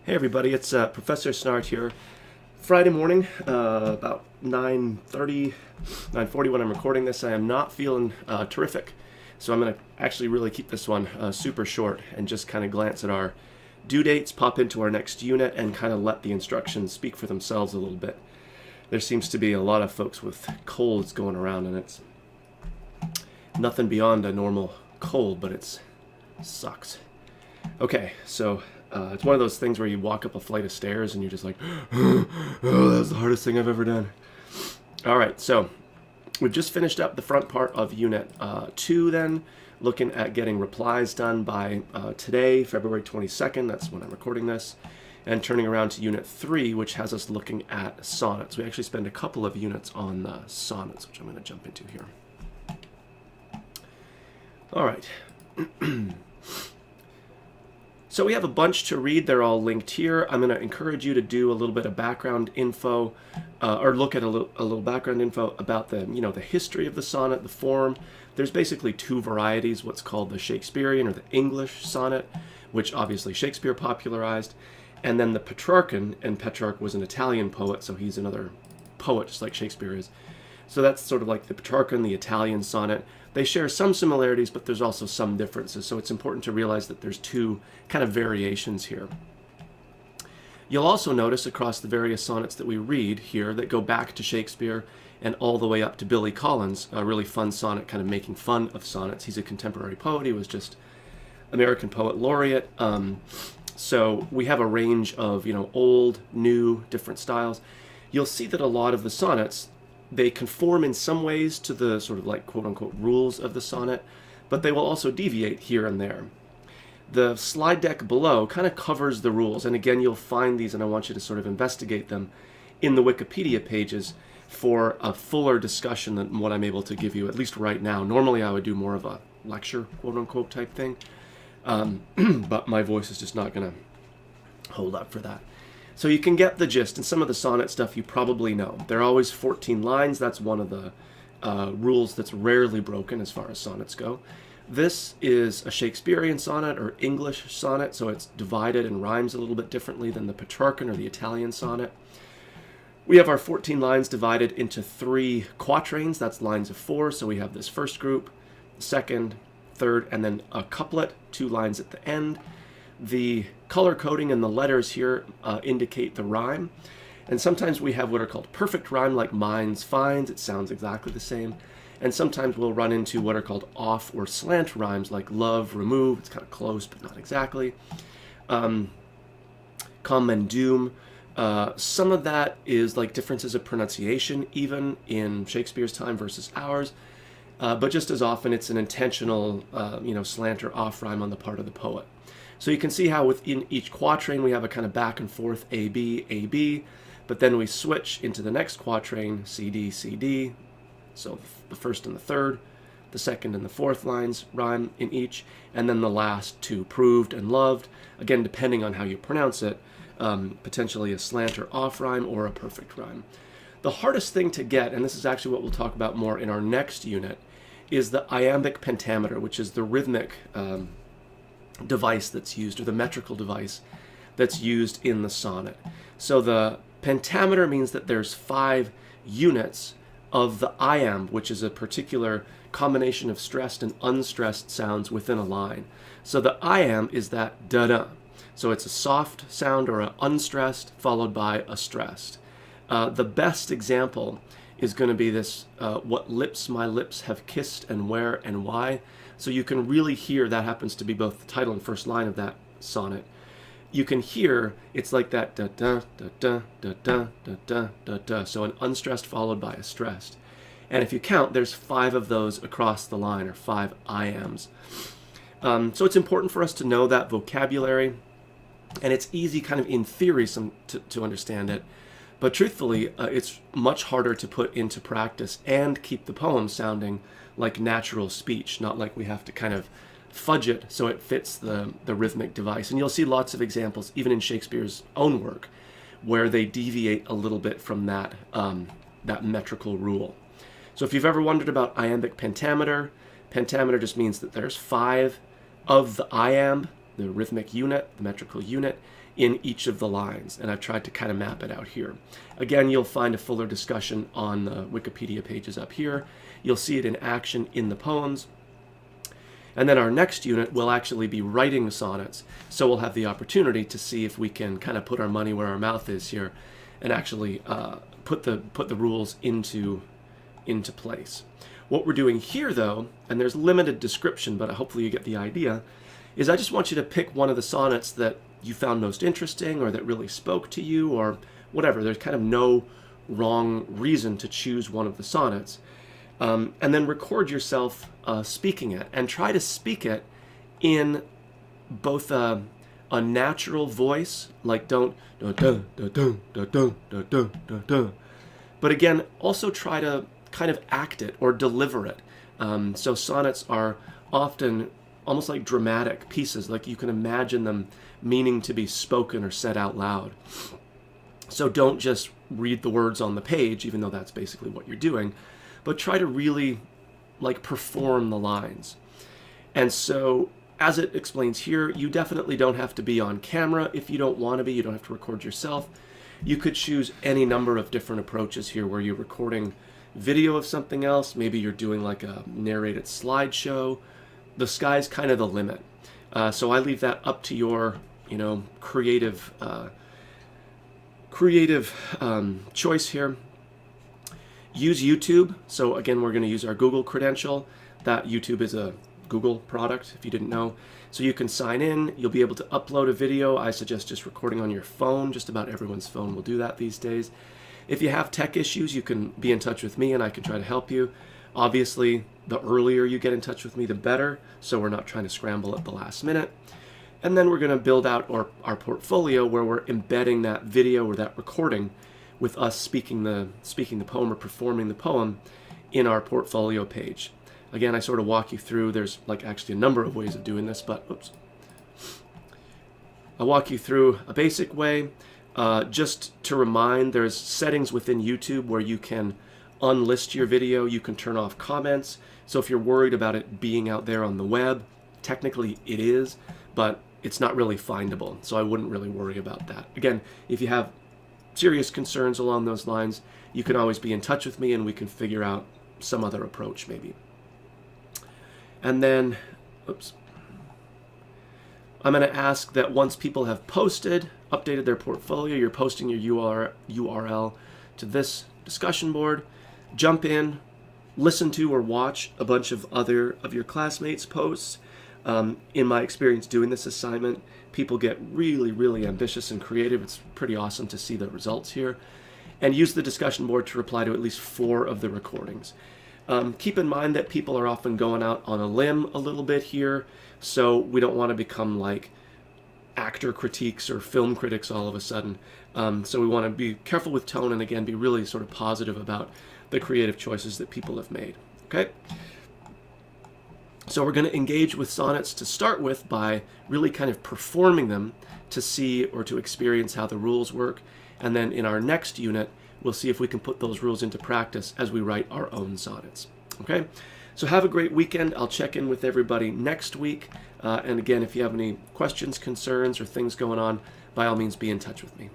Hey everybody, it's Professor Snart here. Friday morning, about 9:30, 9:40 when I'm recording this. I am not feeling terrific, so I'm going to actually really keep this one super short and just kind of glance at our due dates, pop into our next unit, and kind of let the instructions speak for themselves a little bit. There seems to be a lot of folks with colds going around, and it's nothing beyond a normal cold, but it sucks. Okay, so it's one of those things where you walk up a flight of stairs and you're just like, oh, that was the hardest thing I've ever done. All right, so we've just finished up the front part of Unit 2 then, looking at getting replies done by today, February 22nd. That's when I'm recording this. And turning around to Unit 3, which has us looking at sonnets. We actually spend a couple of units on sonnets, which I'm going to jump into here. All right. So we have a bunch to read. They're all linked here. I'm going to encourage you to do a little bit of background info, or look at a little background info about the history of the sonnet, the form. There's basically two varieties: what's called the Shakespearean or the English sonnet, which obviously Shakespeare popularized, and then the Petrarchan. And Petrarch was an Italian poet, so he's another poet just like Shakespeare is. So that's sort of like the Petrarchan, the Italian sonnet. They share some similarities, but there's also some differences. So it's important to realize that there's two kind of variations here. You'll also notice across the various sonnets that we read here that go back to Shakespeare and all the way up to Billy Collins, a really fun sonnet kind of making fun of sonnets. He's a contemporary poet. He was just American Poet Laureate. So we have a range of old, new, different styles. You'll see that a lot of the sonnets, they conform in some ways to the sort of like quote-unquote rules of the sonnet, but they will also deviate here and there. The slide deck below kind of covers the rules, and again, you'll find these, and I want you to sort of investigate them in the Wikipedia pages for a fuller discussion than what I'm able to give you, at least right now. Normally, I would do more of a lecture, quote-unquote, type thing, but my voice is just not going to hold up for that. So you can get the gist, and some of the sonnet stuff you probably know. They're always 14 lines. That's one of the rules that's rarely broken as far as sonnets go. This is a Shakespearean sonnet or English sonnet, so it's divided and rhymes a little bit differently than the Petrarchan or the Italian sonnet. We have our 14 lines divided into 3 quatrains. That's lines of 4, so we have this first group, second, third, and then a couplet, 2 lines at the end. The color coding and the letters here indicate the rhyme. And sometimes we have what are called perfect rhyme, like mines, finds. It sounds exactly the same. And sometimes we'll run into what are called off or slant rhymes, like love, remove. It's kind of close, but not exactly. Come and doom. Some of that is like differences of pronunciation, even in Shakespeare's time versus ours. But just as often, it's an intentional, slant or off rhyme on the part of the poet. So you can see how within each quatrain we have a kind of back and forth A-B, A-B, but then we switch into the next quatrain, C-D, C-D. So the first and the third, the second and the fourth lines rhyme in each, and then the last 2, proved and loved, again depending on how you pronounce it, potentially a slant or off rhyme or a perfect rhyme. The hardest thing to get, and this is actually what we'll talk about more in our next unit, is the iambic pentameter, which is the rhythmic device that's used, or the metrical device that's used in the sonnet. So the pentameter means that there's 5 units of the iamb, which is a particular combination of stressed and unstressed sounds within a line. So the iamb is that da-da. So it's a soft sound or an unstressed followed by a stressed. The best example is going to be this, what lips my lips have kissed and where and why. So you can really hear, that happens to be both the title and first line of that sonnet. You can hear it's like that da da da da da da da da da da. So an unstressed followed by a stressed. And if you count, there's 5 of those across the line, or 5 iambs. So it's important for us to know that vocabulary, and it's easy kind of in theory to understand it. But truthfully, it's much harder to put into practice and keep the poem sounding like natural speech, not like we have to kind of fudge it so it fits the rhythmic device. And you'll see lots of examples, even in Shakespeare's own work, where they deviate a little bit from that metrical rule. So if you've ever wondered about iambic pentameter, pentameter just means that there's 5 of the iamb, the rhythmic unit, the metrical unit, in each of the lines. And I've tried to kind of map it out here. Again, you'll find a fuller discussion on the Wikipedia pages up here. You'll see it in action in the poems. And then our next unit will actually be writing sonnets. So we'll have the opportunity to see if we can kind of put our money where our mouth is here and actually put the rules into place. What we're doing here, though, and there's limited description, but hopefully you get the idea, is I just want you to pick one of the sonnets that you found most interesting or that really spoke to you or whatever. There's kind of no wrong reason to choose one of the sonnets. And then record yourself speaking it, and try to speak it in both a natural voice, like don't, but again, also try to kind of act it or deliver it. So sonnets are often almost like dramatic pieces, like you can imagine them meaning to be spoken or said out loud. So don't just read the words on the page, even though that's basically what you're doing, but try to really like perform the lines. And so as it explains here, you definitely don't have to be on camera if you don't want to be. You don't have to record yourself. You could choose any number of different approaches here where you're recording video of something else. Maybe you're doing like a narrated slideshow. The sky's kind of the limit. So I leave that up to your, creative choice here. Use YouTube. So again, we're going to use our Google credential. That YouTube is a Google product, if you didn't know. So you can sign in. You'll be able to upload a video. I suggest just recording on your phone. Just about everyone's phone will do that these days. If you have tech issues, you can be in touch with me and I can try to help you. Obviously, the earlier you get in touch with me, the better. So we're not trying to scramble at the last minute. And then we're going to build out our portfolio where we're embedding that video or that recording with us speaking the poem or performing the poem in our portfolio page. Again, I sort of walk you through, there's like actually a number of ways of doing this, but I'll walk you through a basic way. Just to remind, there's settings within YouTube where you can unlist your video, you can turn off comments. So if you're worried about it being out there on the web, technically it is, but it's not really findable. So I wouldn't really worry about that. Again, if you have serious concerns along those lines, you can always be in touch with me and we can figure out some other approach maybe. And then, I'm going to ask that once people have updated their portfolio, you're posting your URL to this discussion board, jump in, listen to or watch a bunch of other of your classmates' posts. In my experience doing this assignment, people get really, really ambitious and creative. It's pretty awesome to see the results here. And use the discussion board to reply to at least 4 of the recordings. Keep in mind that people are often going out on a limb a little bit here, so we don't want to become like actor critiques or film critics all of a sudden. So we want to be careful with tone and again be really sort of positive about the creative choices that people have made. Okay? So we're going to engage with sonnets to start with by really kind of performing them to see or to experience how the rules work. And then in our next unit, we'll see if we can put those rules into practice as we write our own sonnets. Okay? So have a great weekend. I'll check in with everybody next week. And again, if you have any questions, concerns, or things going on, by all means, be in touch with me.